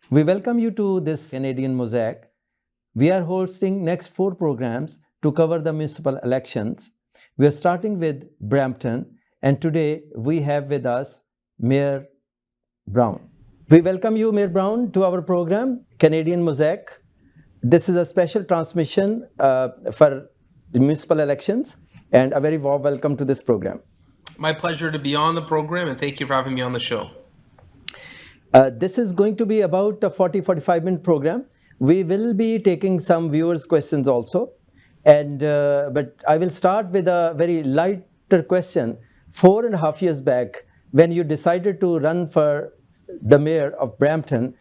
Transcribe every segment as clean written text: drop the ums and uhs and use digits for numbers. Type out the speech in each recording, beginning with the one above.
We welcome you to this Canadian Mosaic. We are hosting next 4 programs to cover the municipal elections. We are starting with Brampton, and today we have with us Mayor Brown. We welcome you, Mayor Brown, to our program, Canadian Mosaic. This is a special transmission for the municipal elections, and a very warm welcome to this program. My pleasure to be on the program, and thank you for having me on the show. This is going to be about a 45-minute program. We will be taking some viewers' questions also. But I will start with a very lighter question. 4.5 years back, when you decided to run for the mayor of Brampton,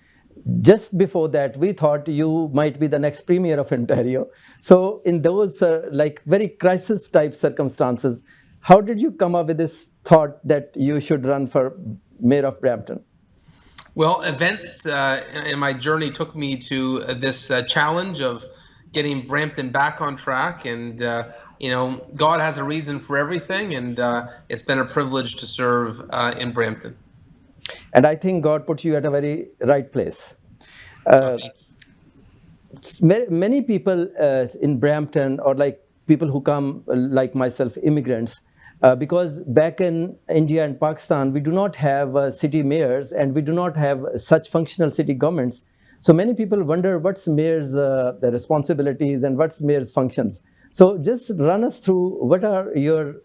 just before that, we thought you might be the next premier of Ontario. So in those very crisis type circumstances, how did you come up with this thought that you should run for mayor of Brampton? Well, events in my journey took me to this challenge of getting Brampton back on track, and God has a reason for everything, and it's been a privilege to serve in Brampton. And I think God put you at a very right place. Many people in Brampton, or like people who come like myself, immigrants, because back in India and Pakistan, we do not have city mayors and we do not have such functional city governments. So many people wonder what's mayor's the responsibilities and what's mayor's functions. So just run us through what are your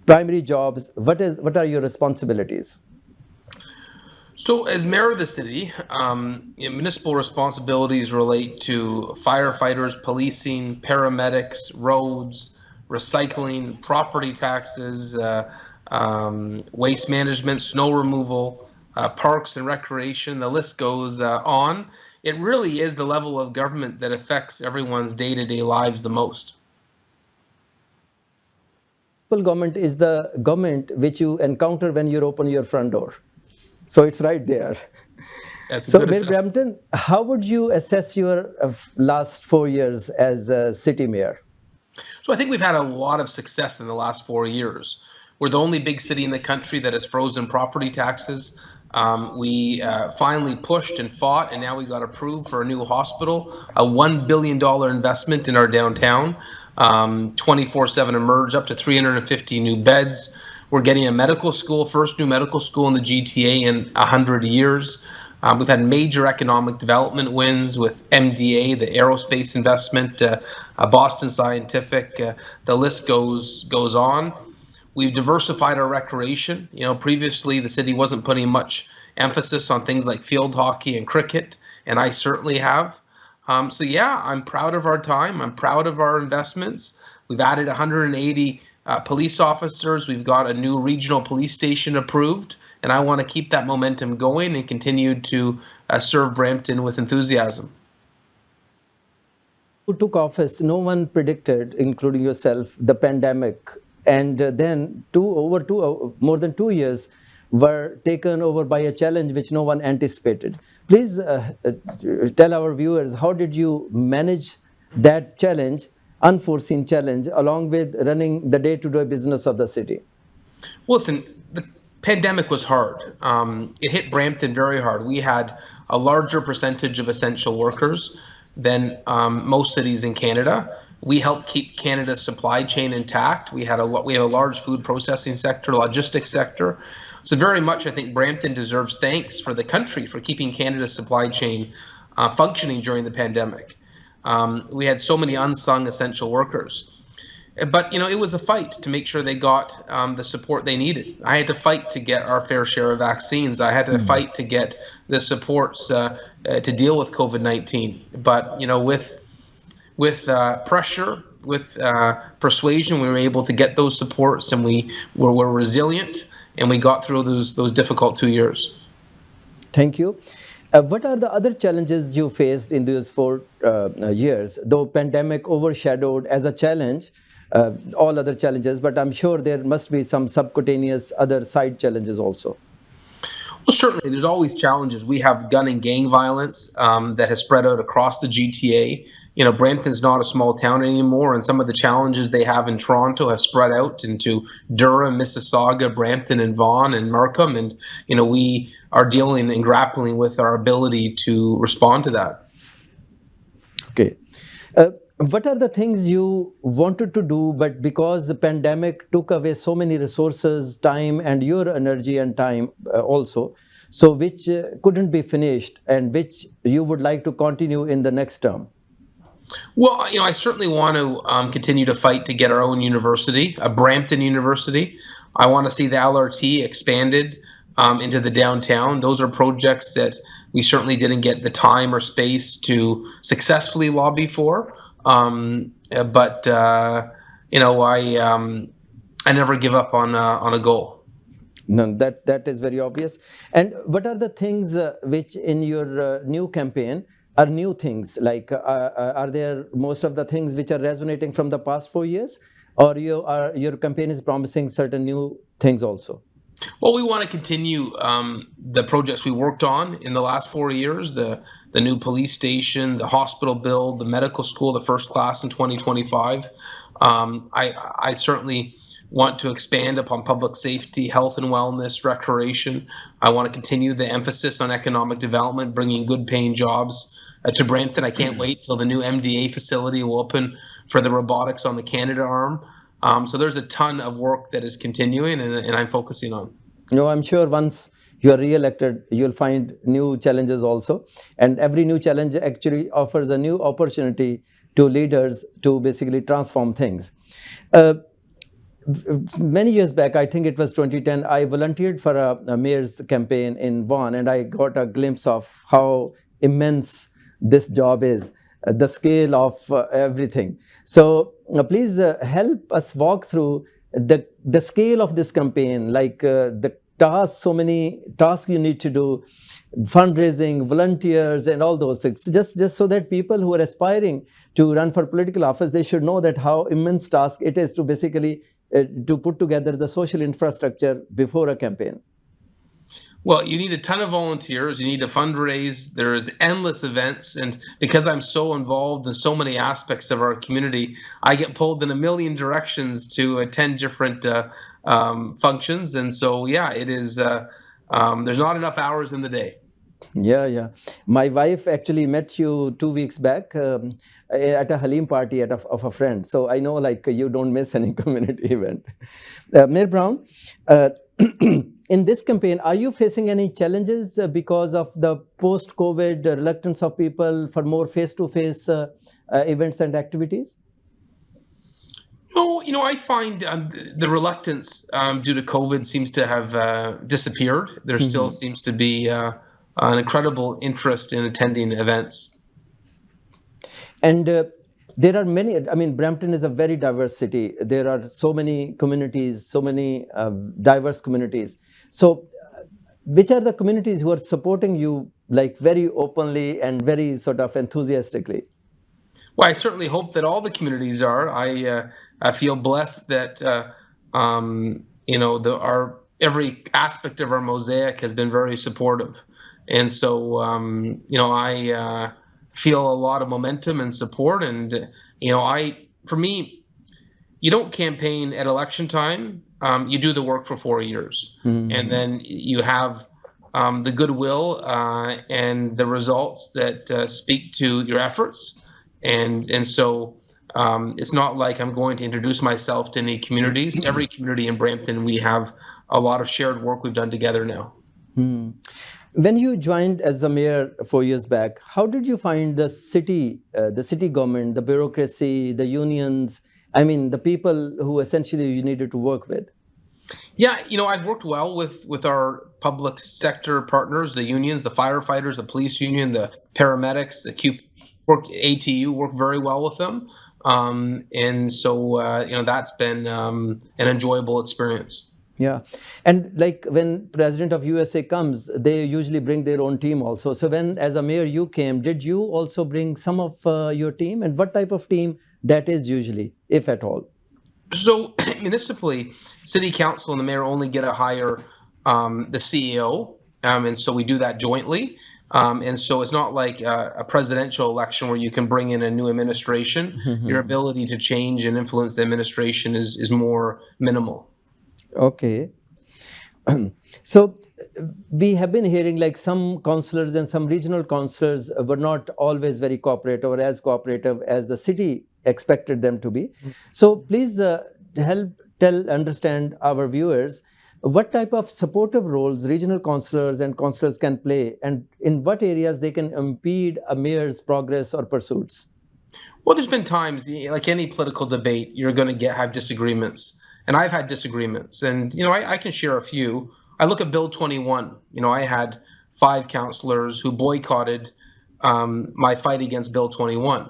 primary jobs, what are your responsibilities? So, as mayor of the city, municipal responsibilities relate to firefighters, policing, paramedics, roads, recycling, property taxes, waste management, snow removal, parks and recreation. The list goes on. It really is the level of government that affects everyone's day-to-day lives the most. Government is the government which you encounter when you open your front door. So it's right there. That's a So, good Mayor assessment. Brampton, how would you assess your last 4 years as a city mayor? So I think we've had a lot of success in the last 4 years. We're the only big city in the country that has frozen property taxes. We finally pushed and fought, and now we got approved for a new hospital, a $1 billion investment in our downtown, 24/7 emerge, up to 350 new beds. We're getting a medical school, first new medical school in the GTA in 100 years. We've had major economic development wins with MDA, the aerospace investment, Boston Scientific. The list goes on. We've diversified our recreation. Previously the city wasn't putting much emphasis on things like field hockey and cricket, and I certainly have. So yeah, I'm proud of our time. I'm proud of our investments. We've added 180 police officers. We've got a new regional police station approved, and I want to keep that momentum going and continue to serve Brampton with enthusiasm. Who took office, no one predicted, including yourself, the pandemic. And then more than 2 years were taken over by a challenge which no one anticipated. Please tell our viewers, how did you manage that challenge, unforeseen challenge, along with running the day-to-day business of the city? Listen, the pandemic was hard. It hit Brampton very hard. We had a larger percentage of essential workers than most cities in Canada. We helped keep Canada's supply chain intact. We have a large food processing sector, logistics sector. So very much, I think Brampton deserves thanks for the country for keeping Canada's supply chain functioning during the pandemic. We had so many unsung essential workers. But it was a fight to make sure they got the support they needed. I had to fight to get our fair share of vaccines. I had to fight to get the supports to deal with COVID-19. But with pressure, with persuasion, we were able to get those supports, and we were resilient, and we got through those difficult 2 years. Thank you. What are the other challenges you faced in those 4 years? Though pandemic overshadowed as a challenge all other challenges, but I'm sure there must be some subcutaneous other side challenges also. Well, certainly, there's always challenges. We have gun and gang violence that has spread out across the GTA. Brampton's not a small town anymore, and some of the challenges they have in Toronto have spread out into Durham, Mississauga, Brampton, and Vaughan and Markham, and we are dealing and grappling with our ability to respond to that. Okay. What are the things you wanted to do, but because the pandemic took away so many resources, time, and your energy and time also, so which couldn't be finished and which you would like to continue in the next term? Well, I certainly want to continue to fight to get our own university, a Brampton University. I want to see the LRT expanded into the downtown. Those are projects that we certainly didn't get the time or space to successfully lobby for. But I never give up on a goal. No, that is very obvious. And what are the things which in your new campaign are new things? Like, are there most of the things which are resonating from the past 4 years, or your campaign is promising certain new things also? Well, we want to continue the projects we worked on in the last 4 years, the new police station, the hospital build, the medical school, the first class in 2025. I certainly want to expand upon public safety, health and wellness, recreation. I want to continue the emphasis on economic development, bringing good paying jobs to Brampton. I can't wait till the new MDA facility will open for the robotics on the Canada arm. So there's a ton of work that is continuing, and I'm focusing on. I'm sure once you are re-elected, you'll find new challenges also. And every new challenge actually offers a new opportunity to leaders to basically transform things. Many years back, I think it was 2010, I volunteered for a mayor's campaign in Vaughan, and I got a glimpse of how immense this job is, the scale of everything. So please help us walk through the scale of this campaign, like the tasks, so many tasks you need to do, fundraising, volunteers, and all those things. Just so that people who are aspiring to run for political office, they should know that how immense task it is to basically to put together the social infrastructure before a campaign. Well, you need a ton of volunteers. You need to fundraise. There's endless events. And because I'm so involved in so many aspects of our community, I get pulled in a million directions to attend different functions. And so, yeah, it is, there's not enough hours in the day. Yeah. My wife actually met you 2 weeks back at a Halim party of a friend. So I know, like, you don't miss any community event. Mayor Brown, in this campaign, are you facing any challenges because of the post-COVID reluctance of people for more face-to-face events and activities? No, I find the reluctance due to COVID seems to have disappeared. There still seems to be an incredible interest in attending events. And there are many, Brampton is a very diverse city. There are so many communities, so many diverse communities. So which are the communities who are supporting you, like, very openly and very sort of enthusiastically? Well, I certainly hope that all the communities are. I feel blessed that every aspect of our Mosaic has been very supportive, and so I feel a lot of momentum and support. And for me, you don't campaign at election time. You do the work for 4 years, and then you have the goodwill and the results that speak to your efforts. And so it's not like I'm going to introduce myself to any communities. Every community in Brampton, we have a lot of shared work we've done together now. When you joined as a mayor 4 years back, how did you find the city government, the bureaucracy, the unions, the people who essentially you needed to work with? Yeah, I've worked well with our public sector partners, the unions, the firefighters, the police union, the paramedics, the ATU, work very well with them. And so, that's been an enjoyable experience. Yeah. And like when President of USA comes, they usually bring their own team also. So when, as a mayor, you came, did you also bring some of your team? And what type of team that is usually, if at all? So municipally, city council and the mayor only get to hire the CEO. And so we do that jointly. And so it's not like a presidential election where you can bring in a new administration. Your ability to change and influence the administration is more minimal. Okay. So we have been hearing like some councillors and some regional councillors were not always very cooperative or as cooperative as the city expected them to be. So please help understand our viewers what type of supportive roles regional councillors and councillors can play, and in what areas they can impede a mayor's progress or pursuits. Well, there's been times, like any political debate, you're going to have disagreements, and I've had disagreements, and I can share a few. I look at Bill 21. I had 5 councillors who boycotted my fight against Bill 21.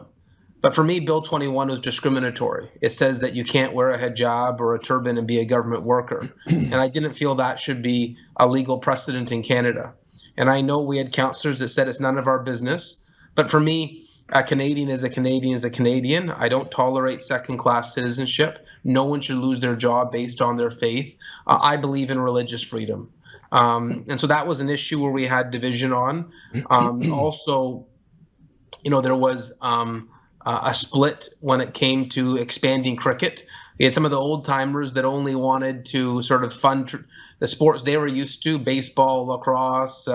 But for me, Bill 21 was discriminatory. It says that you can't wear a hijab or a turban and be a government worker, and I didn't feel that should be a legal precedent in Canada. And I know we had councillors that said it's none of our business, but for me, a Canadian is a Canadian is a Canadian. I don't tolerate second-class citizenship. No one should lose their job based on their faith. I believe in religious freedom. And so that was an issue where we had division on. Also, there was a split when it came to expanding cricket. We had some of the old timers that only wanted to sort of fund the sports they were used to, baseball, lacrosse,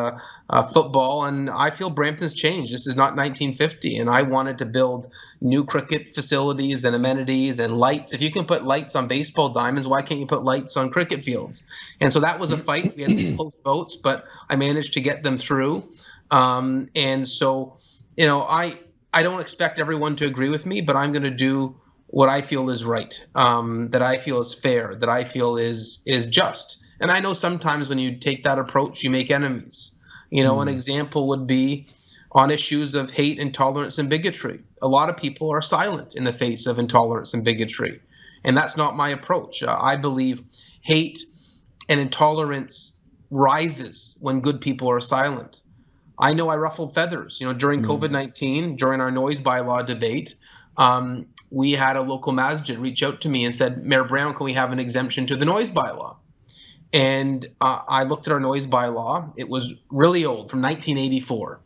football, and I feel Brampton's changed. This is not 1950, and I wanted to build new cricket facilities and amenities and lights. If you can put lights on baseball diamonds, why can't you put lights on cricket fields? And so that was a fight. We had some close votes, but I managed to get them through. And so, I don't expect everyone to agree with me, but I'm going to do what I feel is right, that I feel is fair, that I feel is just. And I know sometimes when you take that approach, you make enemies. An example would be on issues of hate, intolerance, and bigotry. A lot of people are silent in the face of intolerance and bigotry, and that's not my approach. I believe hate and intolerance rises when good people are silent. I know I ruffled feathers. During COVID-19, during our noise bylaw debate, we had a local masjid reach out to me and said, Mayor Brown, can we have an exemption to the noise bylaw? And I looked at our noise bylaw. It was really old, from 1984.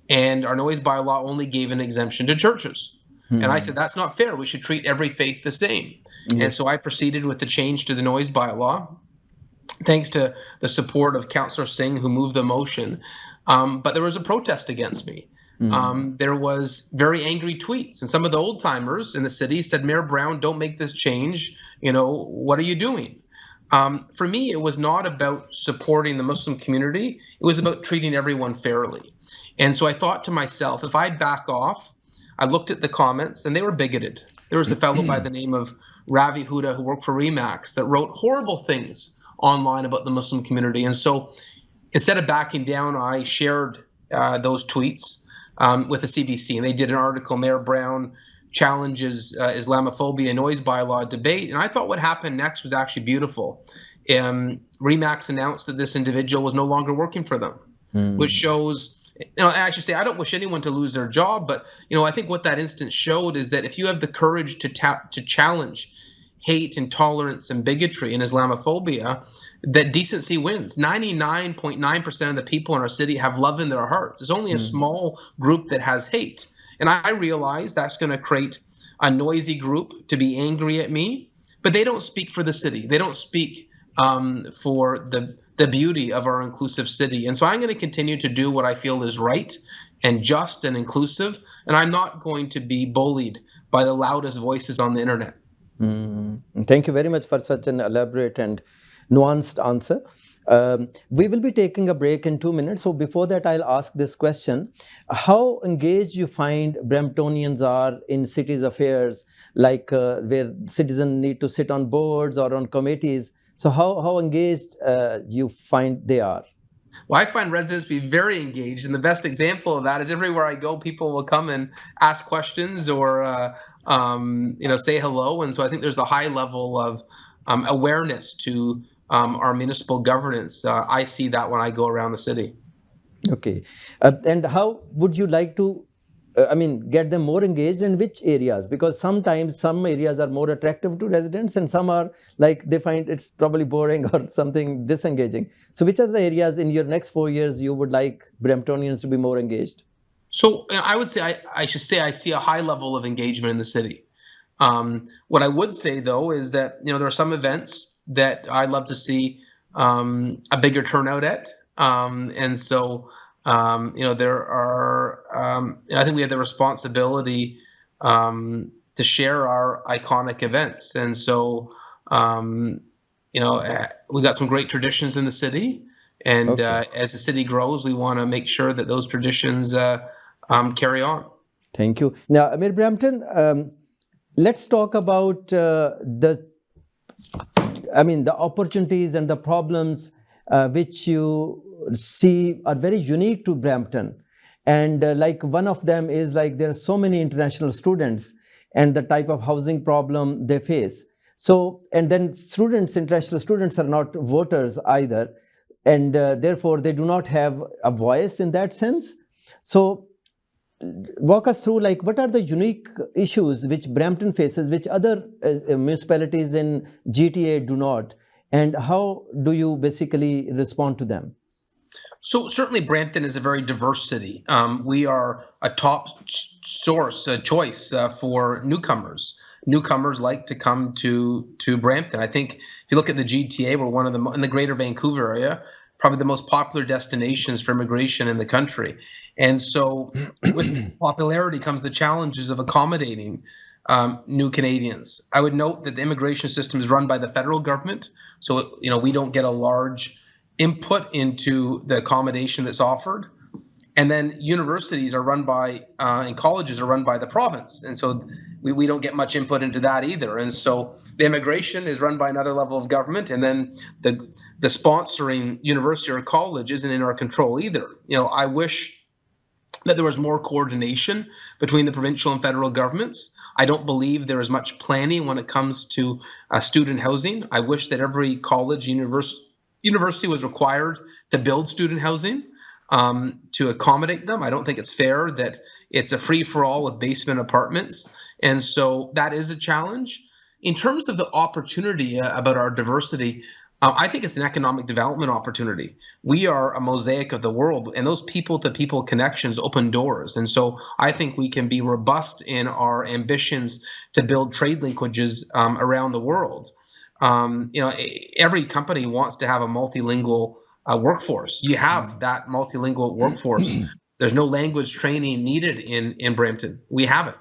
And our noise bylaw only gave an exemption to churches. And I said, that's not fair. We should treat every faith the same. And so I proceeded with the change to the noise bylaw, thanks to the support of Councillor Singh, who moved the motion. But there was a protest against me. There was very angry tweets, and some of the old timers in the city said, Mayor Brown, don't make this change. What are you doing? For me, it was not about supporting the Muslim community. It was about treating everyone fairly. And so I thought to myself, if I back off, I looked at the comments and they were bigoted. There was a fellow by the name of Ravi Huda who worked for Remax that wrote horrible things online about the Muslim community. And so instead of backing down, I shared those tweets with the CBC, and they did an article, Mayor Brown challenges Islamophobia noise bylaw debate. And I thought what happened next was actually beautiful. Remax announced that this individual was no longer working for them, which shows, I should say, I don't wish anyone to lose their job, but I think what that instance showed is that if you have the courage to challenge hate, intolerance, and bigotry and Islamophobia, that decency wins. 99.9% of the people in our city have love in their hearts. There's only a small group that has hate. And I realize that's going to create a noisy group to be angry at me, but they don't speak for the city. They don't speak for the beauty of our inclusive city. And so I'm going to continue to do what I feel is right and just and inclusive, and I'm not going to be bullied by the loudest voices on the internet. Thank you very much for such an elaborate and nuanced answer. We will be taking a break in 2 minutes. So before that, I'll ask this question. How engaged you find Bramptonians are in cities affairs, like where citizens need to sit on boards or on committees? So how engaged you find they are? Well, I find residents to be very engaged, and the best example of that is everywhere I go, people will come and ask questions or say hello. And so I think there's a high level of awareness to our municipal governance. I see that when I go around the city. Okay. And how would you like to get them more engaged, in which areas? Because sometimes some areas are more attractive to residents and some are like they find it's probably boring or something disengaging. So which are the areas in your next 4 years you would like Bramptonians to be more engaged? So I would say I should say I see a high level of engagement in the city. What I would say though is that there are some events that I'd love to see a bigger turnout at, and so there are. I think we have the responsibility to share our iconic events, and so we got some great traditions in the city, and Okay. as the city grows, we want to make sure that those traditions carry on. Thank you. Now, Amir Brampton, let's talk about the opportunities and the problems which you see are very unique to Brampton. And like one of them is like there are so many international students and the type of housing problem they face. So, and then international students are not voters either. And therefore, they do not have a voice in that sense. So, walk us through like what are the unique issues which Brampton faces, which other municipalities in GTA do not, and how do you basically respond to them? So certainly Brampton is a very diverse city. We are a top source, a choice for newcomers. Newcomers like to come to Brampton. I think if you look at the GTA, we're one of the in the Greater Vancouver area, probably the most popular destinations for immigration in the country. And so, with popularity comes the challenges of accommodating new Canadians. I would note that the immigration system is run by the federal government, so we don't get a large input into the accommodation that's offered. And then universities are run by and colleges are run by the province, and so we don't get much input into that either. And so the immigration is run by another level of government, and then the sponsoring university or college isn't in our control either. I wish that there was more coordination between the provincial and federal governments. I don't believe there is much planning when it comes to student housing. I wish that every college, university was required to build student housing to accommodate them. I don't think it's fair that it's a free-for-all with basement apartments. And so that is a challenge. In terms of the opportunity about our diversity, I think it's an economic development opportunity. We are a mosaic of the world, and those people-to-people connections open doors. And so I think we can be robust in our ambitions to build trade linkages around the world. Every company wants to have a multilingual workforce. You have that multilingual workforce. There's no language training needed in Brampton. We have it.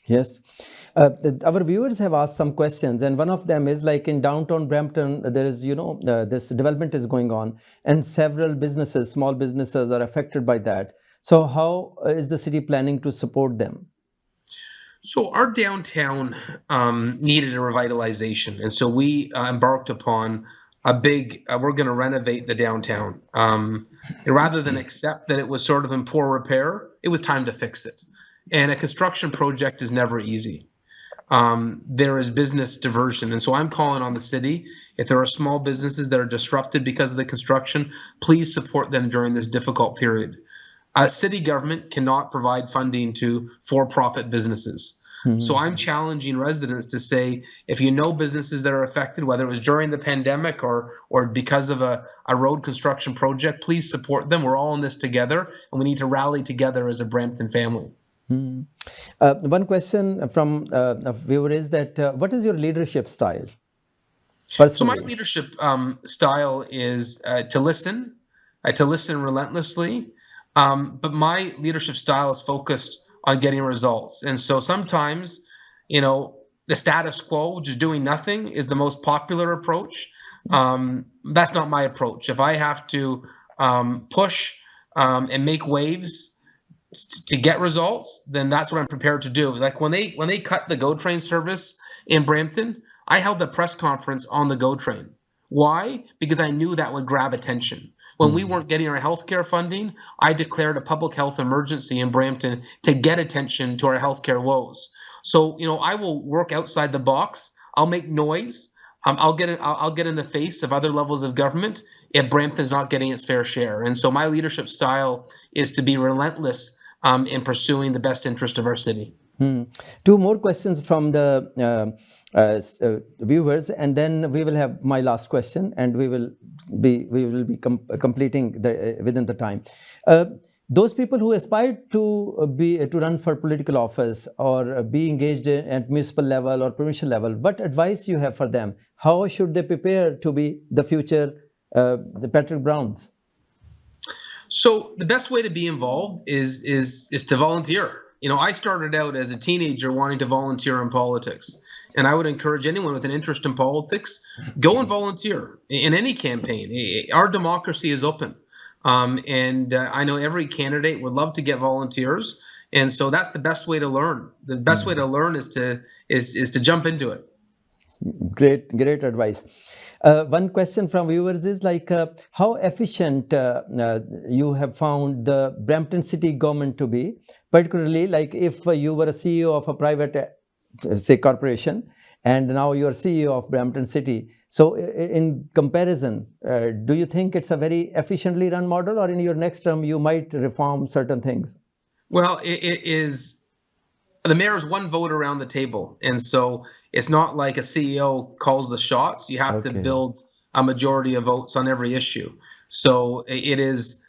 Yes. Our viewers have asked some questions, and one of them is like in downtown Brampton, there is, this development is going on, and several businesses, small businesses, are affected by that. So, how is the city planning to support them? So our downtown needed a revitalization, and so we embarked upon a big. We're going to renovate the downtown. Rather than accept that it was sort of in poor repair, it was time to fix it. And a construction project is never easy. There is business diversion, and so I'm calling on the city. If there are small businesses that are disrupted because of the construction, please support them during this difficult period. City government cannot provide funding to for-profit businesses. So I'm challenging residents to say, if you know businesses that are affected, whether it was during the pandemic or because of a road construction project, please support them. We're all in this together, and we need to rally together as a Brampton family. One question from a viewer is that what is your leadership style? Personally? So my leadership style is to listen relentlessly. But my leadership style is focused on getting results. And so sometimes, the status quo, just doing nothing, is the most popular approach. That's not my approach. If I have to push and make waves to get results, then that's what I'm prepared to do. Like when they cut the GO train service in Brampton, I held the press conference on the GO train. Why? Because I knew that would grab attention. When we weren't getting our healthcare funding, I declared a public health emergency in Brampton to get attention to our healthcare woes. So, I will work outside the box. I'll make noise. I'll get in the face of other levels of government if Brampton's not getting its fair share. And so my leadership style is to be relentless in pursuing the best interest of our city. Two more questions from the viewers, and then we will have my last question, and we will be completing within the time. Those people who aspire to run for political office or be engaged at municipal level or provincial level, what advice you have for them? How should they prepare to be the future the Patrick Browns? So the best way to be involved is to volunteer. I started out as a teenager wanting to volunteer in politics, and I would encourage anyone with an interest in politics, go and volunteer in any campaign. Our democracy is open. And I know every candidate would love to get volunteers, and so that's the best way to learn. The best way to learn is to jump into it. Great advice. One question from viewers is how efficient you have found the Brampton city government to be, particularly if you were a CEO of a private, say, corporation, and now you're CEO of Brampton City. So in comparison, do you think it's a very efficiently run model, or in your next term you might reform certain things? Well, it is. The mayor is one vote around the table, and so it's not like a CEO calls the shots. You have to build a majority of votes on every issue. So it is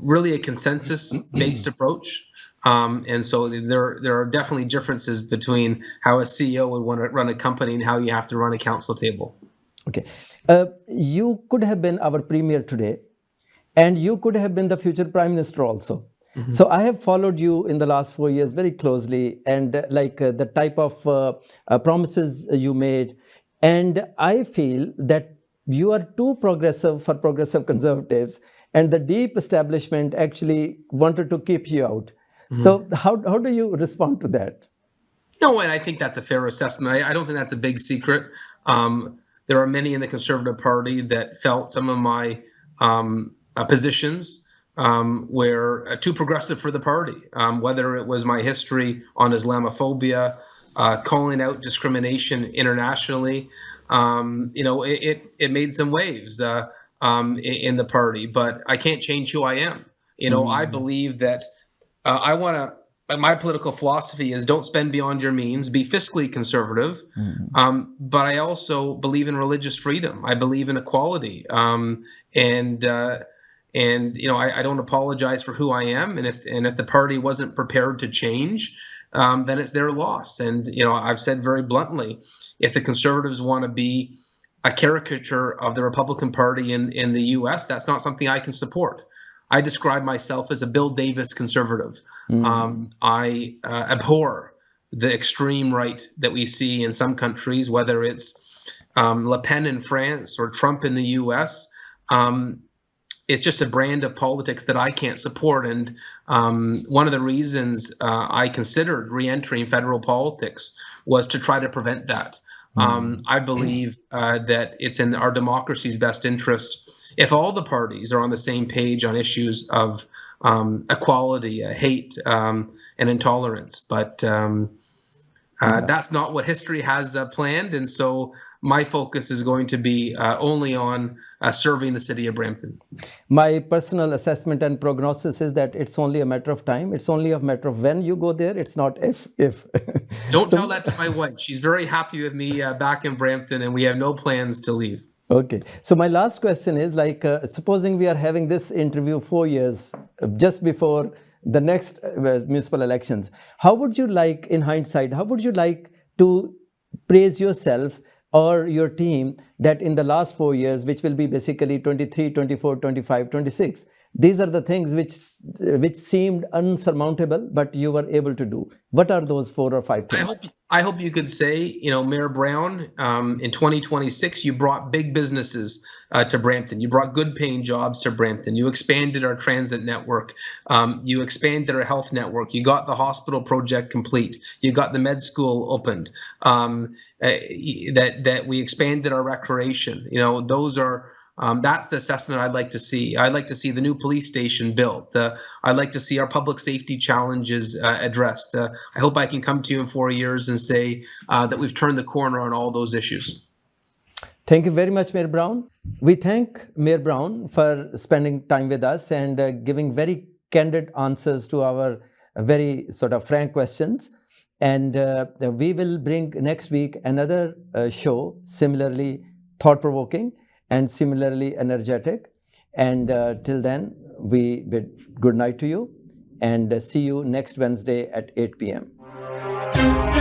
really a consensus-based approach. And so there are definitely differences between how a CEO would want to run a company and how you have to run a council table. Okay. You could have been our premier today, and you could have been the future prime minister also. Mm-hmm. So I have followed you in the last 4 years very closely, and the type of promises you made. And I feel that you are too progressive for progressive conservatives, and the deep establishment actually wanted to keep you out. Mm-hmm. So how do you respond to that? No, and I think that's a fair assessment. I don't think that's a big secret. There are many in the Conservative Party that felt some of my positions were too progressive for the party, whether it was my history on Islamophobia, calling out discrimination internationally. It made some waves in the party, but I can't change who I am. I believe that my political philosophy is don't spend beyond your means, be fiscally conservative. Mm-hmm. But I also believe in religious freedom. I believe in equality. And I don't apologize for who I am. And if the party wasn't prepared to change, then it's their loss. And, I've said very bluntly, if the Conservatives want to be a caricature of the Republican Party in the U.S., that's not something I can support. I describe myself as a Bill Davis conservative. I abhor the extreme right that we see in some countries, whether it's Le Pen in France or Trump in the U.S. It's just a brand of politics that I can't support. And one of the reasons I considered re-entering federal politics was to try to prevent that. I believe that it's in our democracy's best interest if all the parties are on the same page on issues of equality, hate, and intolerance. But that's not what history has planned. And so my focus is going to be only on serving the city of Brampton. My personal assessment and prognosis is that it's only a matter of time. It's only a matter of when you go there. It's not if. Don't tell that to my wife. She's very happy with me back in Brampton, and we have no plans to leave. Okay. So my last question is supposing we are having this interview 4 years just before the next municipal elections. How would you like, in hindsight, how would you like to praise yourself or your team that in the last 4 years, which will be basically 23, 24, 25, 26, these are the things which seemed unsurmountable, but you were able to do? What are those 4 or 5 things? I hope you could say, Mayor Brown, in 2026, you brought big businesses to Brampton. You brought good paying jobs to Brampton. You expanded our transit network. You expanded our health network. You got the hospital project complete. You got the med school opened. That we expanded our recreation. Those are that's the assessment I'd like to see. I'd like to see the new police station built. I'd like to see our public safety challenges addressed. I hope I can come to you in 4 years and say that we've turned the corner on all those issues. Thank you very much, Mayor Brown. We thank Mayor Brown for spending time with us and giving very candid answers to our very sort of frank questions. And we will bring next week another show, similarly thought-provoking and similarly energetic. And till then, we bid good night to you and see you next Wednesday at 8 p.m.